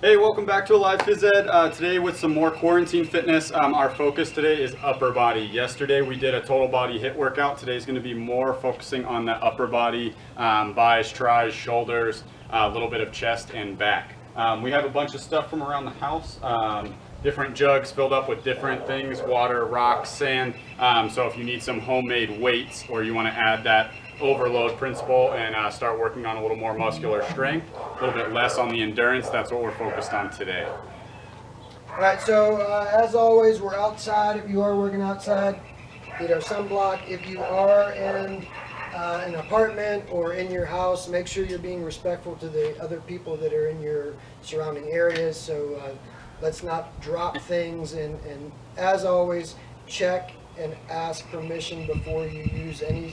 Hey, welcome back to AlivePhysEd. Today with some more quarantine fitness. Our focus today is upper body. Yesterday we did a total body HIIT workout. Today's going to be more focusing on the upper body, bis, tris, shoulders, a little bit of chest and back. We have a bunch of stuff from around the house. Different jugs filled up with different things, water, rocks, sand. So if you need some homemade weights or you want to add that overload principle and start working on a little more muscular strength, a little bit less on the endurance, that's what we're focused on today. All right, so as always, we're outside. If you are working outside, sunblock. If you are in an apartment or in your house, make sure you're being respectful to the other people that are in your surrounding areas. So let's not drop things, and as always, check and ask permission before you use any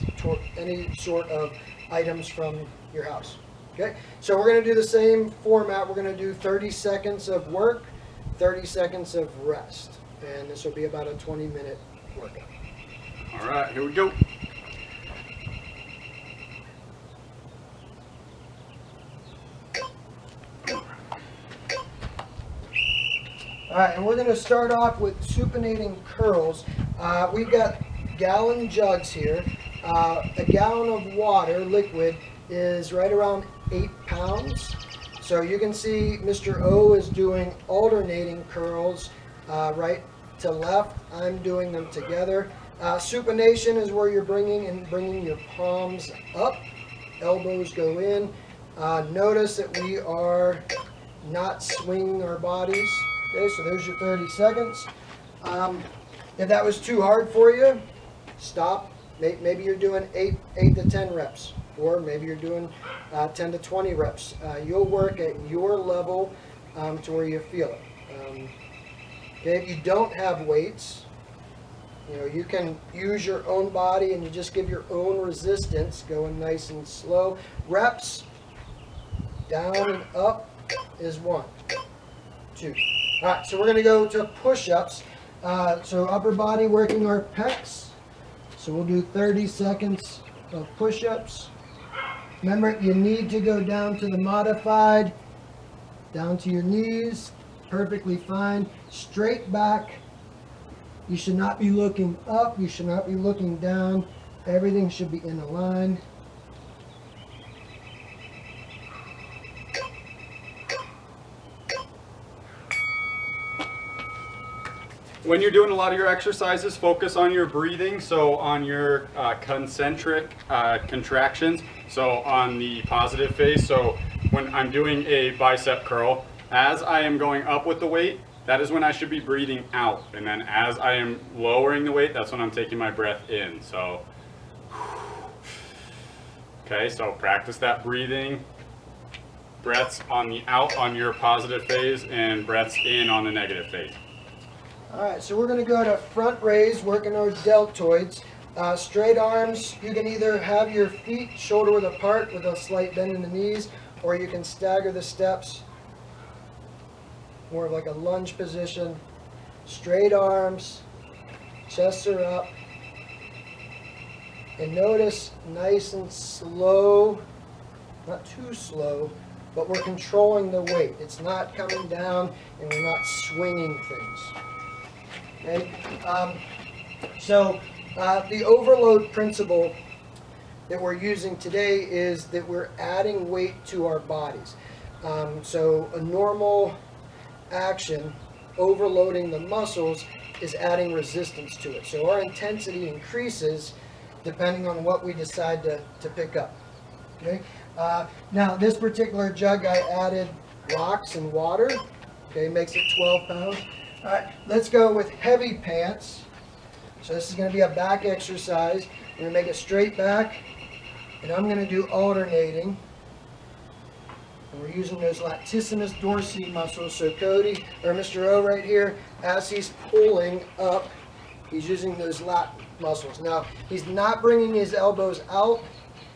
sort of items from your house. Okay, so we're going to do the same format. We're going to do 30 seconds of work, 30 seconds of rest, and this will be about a 20-minute workout. All right, here we go. All right, and we're going to start off with supinating curls. We've got gallon jugs here. A gallon of water, liquid, is right around 8 pounds. So you can see Mr. O is doing alternating curls right to left. I'm doing them together. Supination is where you're bringing your palms up. Elbows go in. Notice that we are not swinging our bodies. Okay, so there's your 30 seconds. If that was too hard for you, stop. Maybe you're doing 8 to 10 reps, or maybe you're doing 10 to 20 reps. You'll work at your level to where you feel it. Okay, if you don't have weights, you can use your own body and you just give your own resistance, going nice and slow. Reps, down and up is 1, 2. All right, so we're going to go to push-ups. So upper body working our pecs. So we'll do 30 seconds of push-ups. Remember, you need to go down to the modified, down to your knees, perfectly fine. Straight back. You should not be looking up. You should not be looking down. Everything should be in a line. When you're doing a lot of your exercises, focus on your breathing, so on your concentric contractions, so on the positive phase. So when I'm doing a bicep curl, as I am going up with the weight, that is when I should be breathing out. And then as I am lowering the weight, that's when I'm taking my breath in. So, okay, so practice that breathing. Breaths on the out on your positive phase and breaths in on the negative phase. All right, so we're going to go to front raise, working our deltoids. Straight arms, you can either have your feet shoulder width apart with a slight bend in the knees, or you can stagger the steps, more of like a lunge position. Straight arms, chests are up. And notice, nice and slow, not too slow, but we're controlling the weight. It's not coming down and we're not swinging things. Okay? So the overload principle that we're using today is that we're adding weight to our bodies. So a normal action, overloading the muscles, is adding resistance to it. So our intensity increases depending on what we decide to pick up. Okay? Now this particular jug, I added rocks and water. Okay, makes it 12 pounds. All right, let's go with heavy pants. So this is going to be a back exercise. I'm going to make it straight back, and I'm going to do alternating. And we're using those latissimus dorsi muscles. So Cody, or Mr. O right here, as he's pulling up, he's using those lat muscles. Now, he's not bringing his elbows out.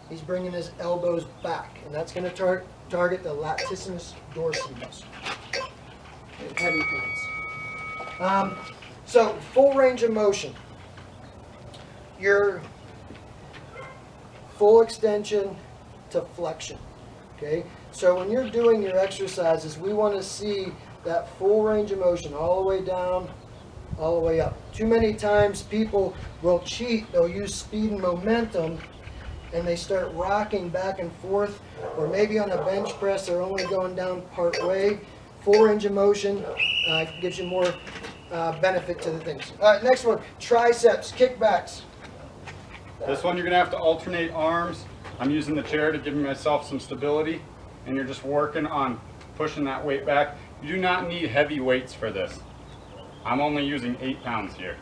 He's bringing his elbows back. And that's going to target the latissimus dorsi muscle. And heavy pants. So full range of motion. Your full extension to flexion. Okay, so when you're doing your exercises, we want to see that full range of motion all the way down, all the way up. Too many times people will cheat, they'll use speed and momentum, and they start rocking back and forth, or maybe on a bench press they're only going down part way. Full range of motion gives you more benefit to the things. All right, next one, triceps, kickbacks. This one you're going to have to alternate arms. I'm using the chair to give myself some stability, and you're just working on pushing that weight back. You do not need heavy weights for this. I'm only using 8 pounds here.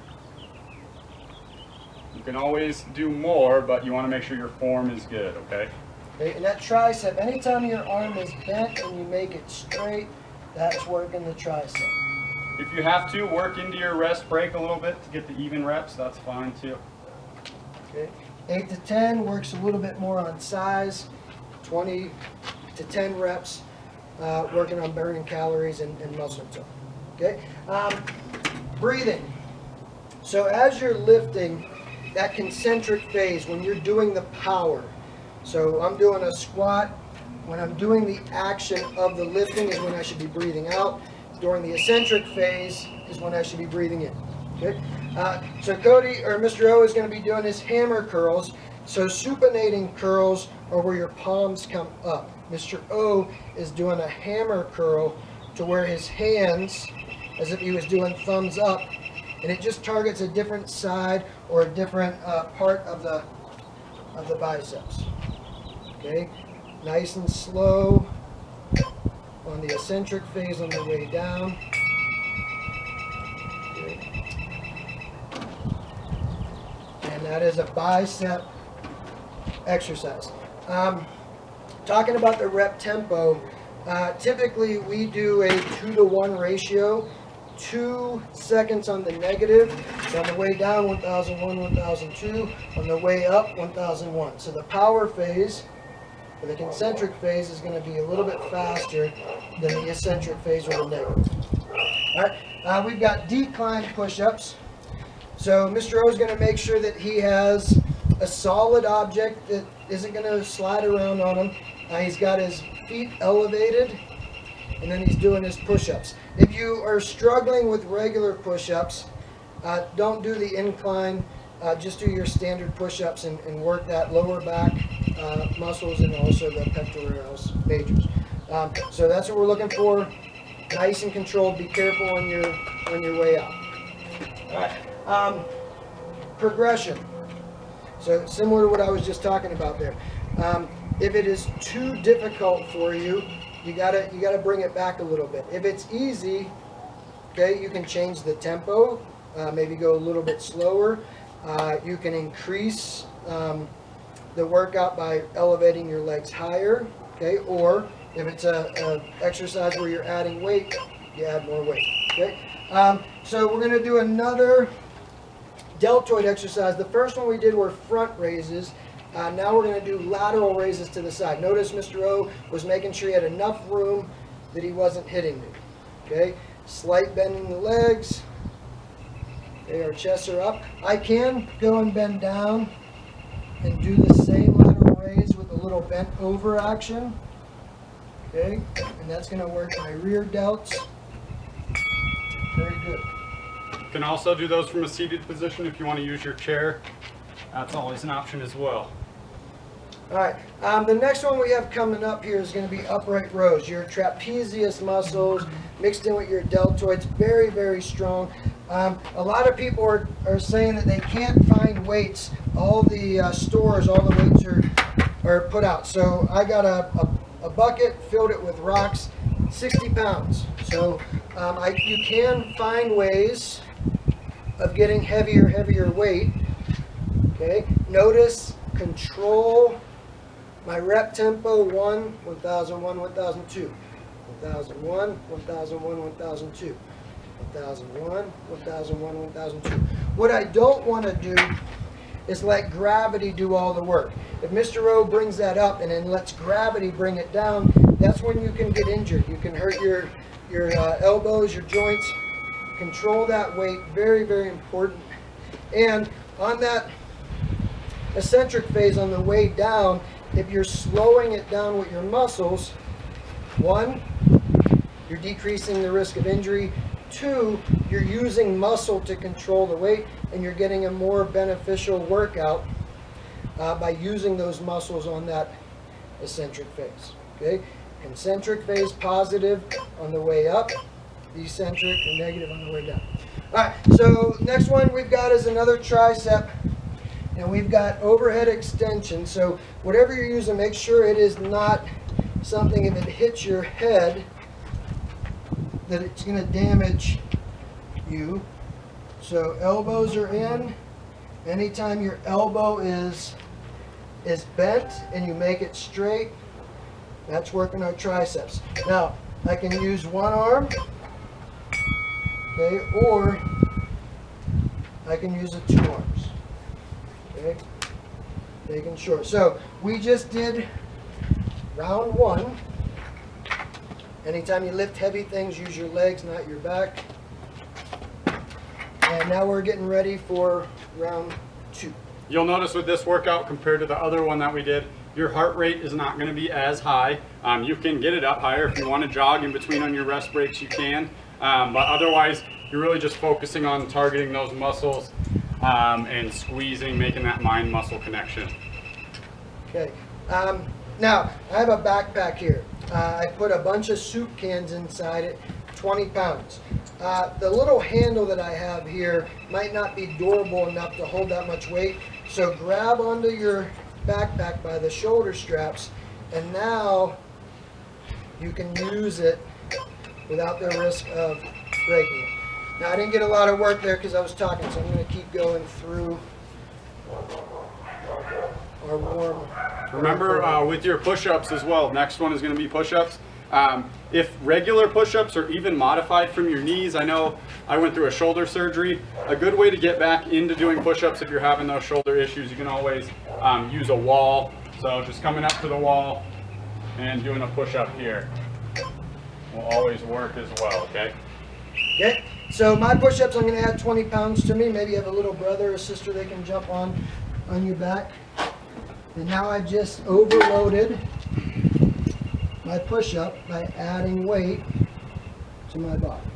You can always do more, but you want to make sure your form is good, okay? Okay, and that tricep, anytime your arm is bent and you make it straight, that's working the tricep. If you have to, work into your rest break a little bit to get the even reps, that's fine too. Okay. 8 to 10 works a little bit more on size. 20 to 10 reps working on burning calories and muscle tone. Okay. Breathing. So as you're lifting, that concentric phase, when you're doing the power. So I'm doing a squat. When I'm doing the action of the lifting is when I should be breathing out. During the eccentric phase is when I should be breathing in. Okay. So Cody, or Mr. O, is going to be doing his hammer curls. So supinating curls are where your palms come up. Mr. O is doing a hammer curl to where his hands, as if he was doing thumbs up, and it just targets a different side or a different part of the biceps. Okay, nice and slow on the eccentric phase on the way down. And that is a bicep exercise. Talking about the rep tempo, typically we do a 2-to-1 ratio, 2 seconds on the negative. So on the way down, 1001, 1002. On the way up, 1001. So the power phase, or the concentric phase, is going to be a little bit faster than the eccentric phase or the negative. All right, we've got decline push-ups. So Mr. O is going to make sure that he has a solid object that isn't going to slide around on him. He's got his feet elevated, and then he's doing his push-ups. If you are struggling with regular push-ups, don't do the incline. Just do your standard push-ups and work that lower back muscles and also the pectoralis majors. So that's what we're looking for. Nice and controlled. Be careful on your way out. All right. Progression. So similar to what I was just talking about there. If it is too difficult for you, you gotta bring it back a little bit. If it's easy, okay, you can change the tempo. Maybe go a little bit slower. You can increase the workout by elevating your legs higher. Okay, or if it's a exercise where you're adding weight, you add more weight. Okay. So we're gonna do another deltoid exercise. The first one we did were front raises. Now we're going to do lateral raises to the side. Notice Mr. O was making sure he had enough room that he wasn't hitting me. Okay, slight bend in the legs. Okay, our chests are up. I can go and bend down and do the same lateral raise with a little bent over action. Okay, and that's going to work my rear delts. Very good. You can also do those from a seated position if you want to use your chair. That's always an option as well. All right, the next one we have coming up here is going to be upright rows. Your trapezius muscles mixed in with your deltoids, very, very strong. A lot of people are saying that they can't find weights. All the stores, all the weights are put out. So I got a bucket, filled it with rocks, 60 pounds. So you can find ways of getting heavier weight. Okay, notice, control my rep tempo: 1, 1001, 1002, 1001, 1001, 1002, 1001, 1001, 1002. What I don't want to do is let gravity do all the work. If Mr. O brings that up and then lets gravity bring it down, that's when you can get injured. You can hurt your elbows, your joints. Control that weight, very, very important. And on that eccentric phase on the way down, if you're slowing it down with your muscles, one, you're decreasing the risk of injury. Two, you're using muscle to control the weight, and you're getting a more beneficial workout by using those muscles on that eccentric phase. Okay, concentric phase positive on the way up, eccentric and negative on the way down. All right, so next one we've got is another tricep, and we've got overhead extension. So whatever you're using, make sure it is not something, if it hits your head, that it's going to damage you. So elbows are in. Anytime your elbow is bent and you make it straight, that's working our triceps. Now, I can use one arm, okay, or I can use the two arms, okay, big and short. So we just did round one. Anytime you lift heavy things, use your legs, not your back. And now we're getting ready for round two. You'll notice with this workout compared to the other one that we did, your heart rate is not going to be as high. You can get it up higher. If you want to jog in between on your rest breaks, you can. But otherwise, you're really just focusing on targeting those muscles and squeezing, making that mind-muscle connection. Okay. Now, I have a backpack here. I put a bunch of soup cans inside it, 20 pounds. The little handle that I have here might not be durable enough to hold that much weight, so grab onto your backpack by the shoulder straps, and now you can use it without the risk of breaking it. Now, I didn't get a lot of work there because I was talking, so I'm going to keep going through our warm. Remember with your push-ups as well, next one is going to be push-ups. If regular push-ups are even modified from your knees, I know I went through a shoulder surgery. A good way to get back into doing push-ups if you're having those shoulder issues, you can always use a wall. So just coming up to the wall and doing a push-up here will always work as well, okay? Okay, so my push-ups, I'm going to add 20 pounds to me. Maybe you have a little brother or sister they can jump on your back. And now I just overloaded my push-up by adding weight to my body.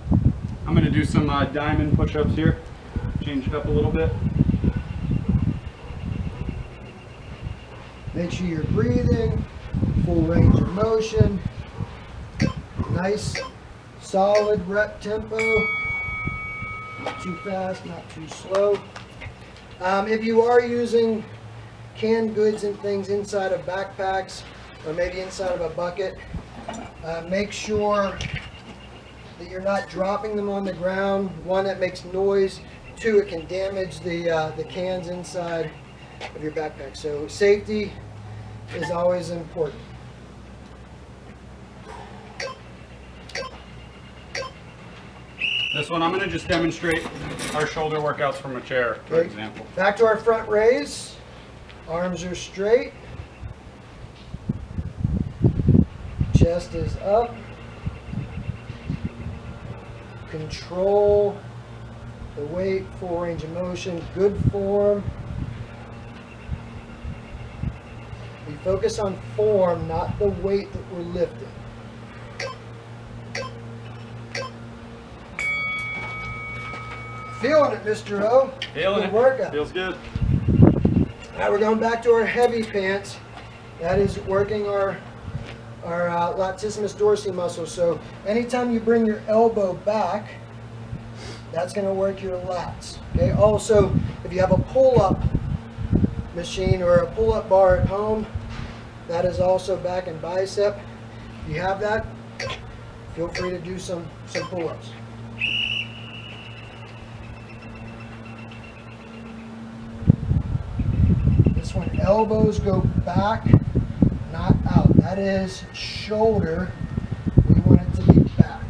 I'm going to do some diamond push-ups here. Change it up a little bit. Make sure you're breathing, full range of motion, nice solid rep tempo, not too fast, not too slow. If you are using canned goods and things inside of backpacks or maybe inside of a bucket, make sure that you're not dropping them on the ground. One, that makes noise. Two, it can damage the cans inside of your backpack. So safety is always important. This one, I'm going to just demonstrate our shoulder workouts from a chair, for example. Back to our front raise. Arms are straight. Chest is up. Control the weight, full range of motion, good form. We focus on form, not the weight that we're lifting. Feeling it, Mr. O. Feeling Good it. workout. Feels good. Now we're going back to our heavy pants. That is working our latissimus dorsi muscle. So anytime you bring your elbow back, that's going to work your lats. Okay. Also, if you have a pull-up machine or a pull-up bar at home, that is also back and bicep. If you have that, feel free to do some pull-ups. This one, elbows go back, not out. That is shoulder. We want it to be back.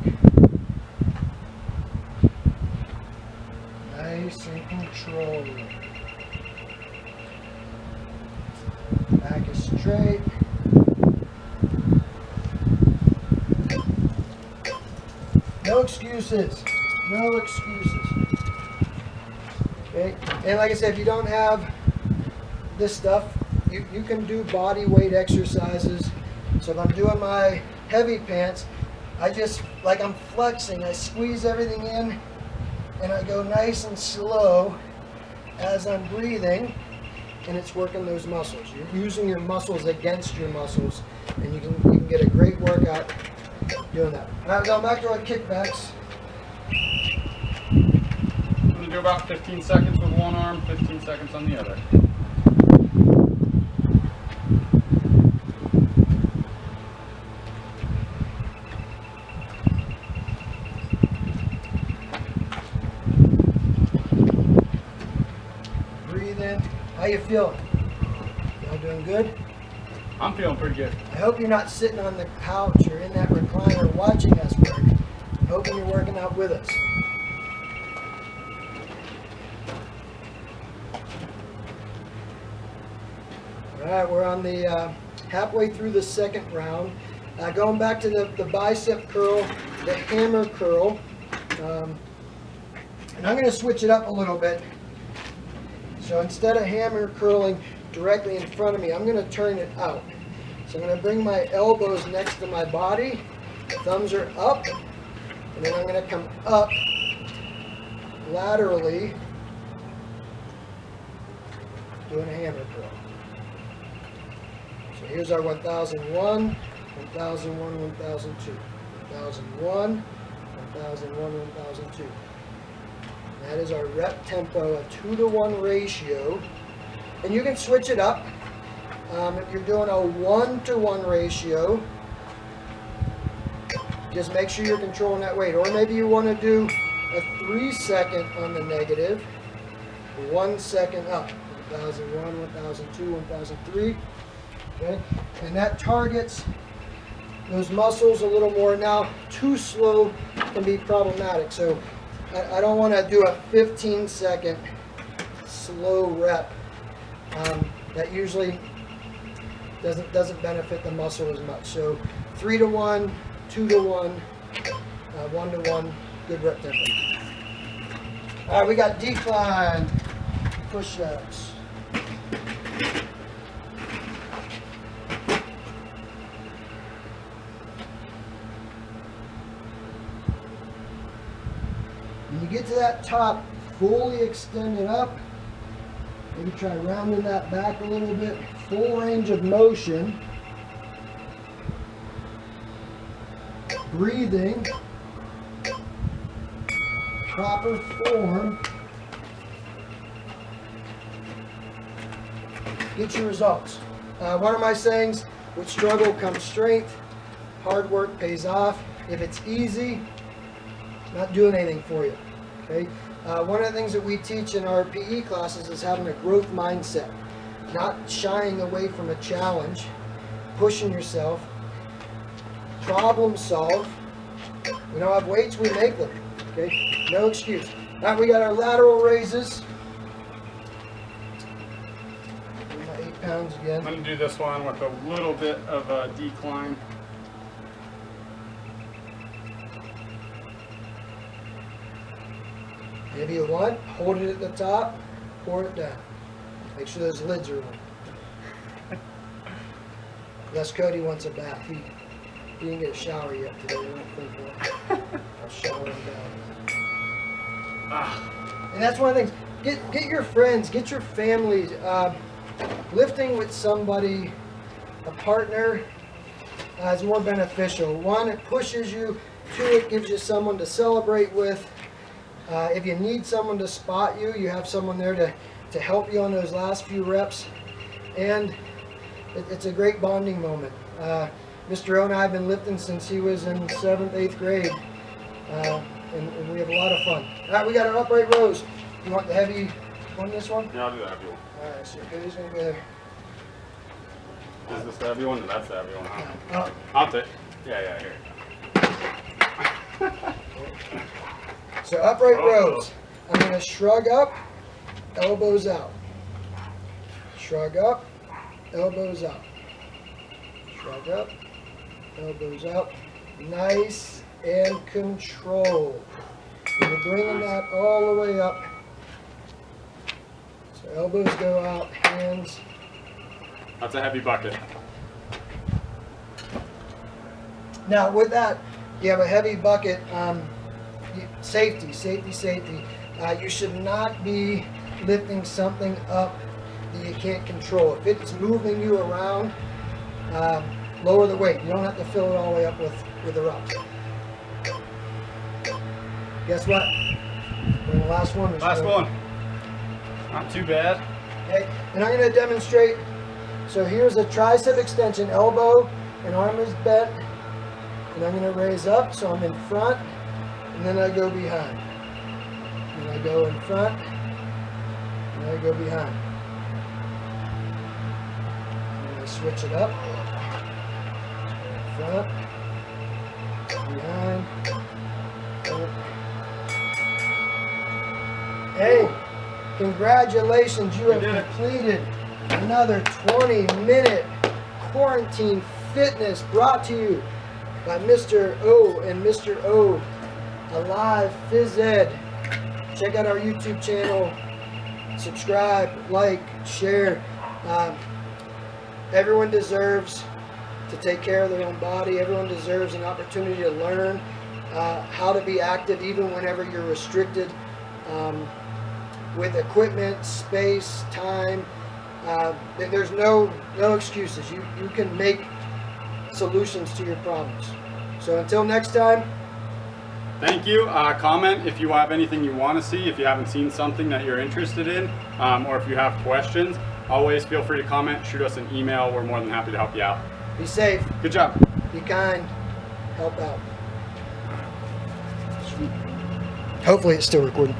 Nice and controlled. Back is straight. No excuses. No excuses. Okay. And like I said, if you don't have this stuff. You can do body weight exercises. So if I'm doing my heavy pants, I just, like I'm flexing, I squeeze everything in and I go nice and slow as I'm breathing, and it's working those muscles. You're using your muscles against your muscles, and you can get a great workout doing that. All right, going back to our kickbacks. I'm going to do about 15 seconds with one arm, 15 seconds on the other. Breathe in. How you feeling? Y'all doing good? I'm feeling pretty good. I hope you're not sitting on the couch or in that recliner watching us work. I'm hoping you're working out with us. All right, we're on the halfway through the second round. Going back to the bicep curl, the hammer curl. And I'm going to switch it up a little bit. So instead of hammer curling directly in front of me, I'm going to turn it out. So I'm going to bring my elbows next to my body, thumbs are up, and then I'm going to come up laterally, doing a hammer curl. So here's our 1001, 1001, 1002, 1001, 1001, 1002. That is our rep tempo, a 2-to-1 ratio. And you can switch it up. If you're doing a 1-to-1 ratio, just make sure you're controlling that weight. Or maybe you want to do a 3-second on the negative, 1 second up. 1001, 1002, 1003. Okay? And that targets those muscles a little more. Now, too slow can be problematic. So I don't want to do a 15-second slow rep. That usually doesn't benefit the muscle as much. So 3-to-1, 2-to-1, 1-to-1, good rep tempo. All right, we got decline push-ups. When you get to that top, fully extend it up. Maybe try rounding that back a little bit. Full range of motion. Breathing. Proper form. Get your results. One of my sayings, with struggle comes strength. Hard work pays off. If it's easy, it's not doing anything for you. Okay? One of the things that we teach in our PE classes is having a growth mindset. Not shying away from a challenge, pushing yourself, problem solve. We don't have weights, we make them. Okay? No excuse. All right, we got our lateral raises. 8 pounds again. I'm going to do this one with a little bit of a decline. Maybe you want, hold it at the top, pour it down. Make sure those lids are on. Unless Cody wants a bath. He didn't get a shower yet today. I don't think I'll shower him down. And that's one of the things. Get your friends, get your families. Lifting with somebody, a partner, is more beneficial. One, it pushes you. Two, it gives you someone to celebrate with. If you need someone to spot you, you have someone there to help you on those last few reps. And it's a great bonding moment. Mr. O and I have been lifting since he was in 7th, 8th grade. And we have a lot of fun. All right, we got our upright rows. You want the heavy one, this one? Yeah, I'll do the heavy one. All right, so Cody's going to go. Is this the heavy one? That's the heavy one. Up. I'll take. Yeah, here. So upright rows. I'm going to shrug up, elbows out. Shrug up, elbows out. Shrug up, elbows out. Nice and controlled. We're bringing that all the way up. So elbows go out, hands That's a heavy bucket. Now with that, you have a heavy bucket. Safety. You should not be lifting something up that you can't control. If it's moving you around, lower the weight. You don't have to fill it all the way up with the rocks. Guess what? We're in the last one. Last one. Not too bad. Okay, and I'm going to demonstrate. So here's a tricep extension, elbow and arm is bent, and I'm going to raise up, so I'm in front, and then I go behind. And I go in front, and I go behind. And I switch it up. Front, behind, front. Hey, congratulations, you have completed another 20-minute quarantine fitness brought to you by Mr. O and Mr. O, AlivePhysEd. Check out our YouTube channel, subscribe, like, share. Everyone deserves to take care of their own body. Everyone deserves an opportunity to learn how to be active even whenever you're restricted with equipment, space, time. There's no excuses. You can make solutions to your problems. So until next time. Thank you. Comment if you have anything you want to see, if you haven't seen something that you're interested in, or if you have questions. Always feel free to comment, shoot us an email. We're more than happy to help you out. Be safe. Good job. Be kind. Help out. Hopefully it's still recording.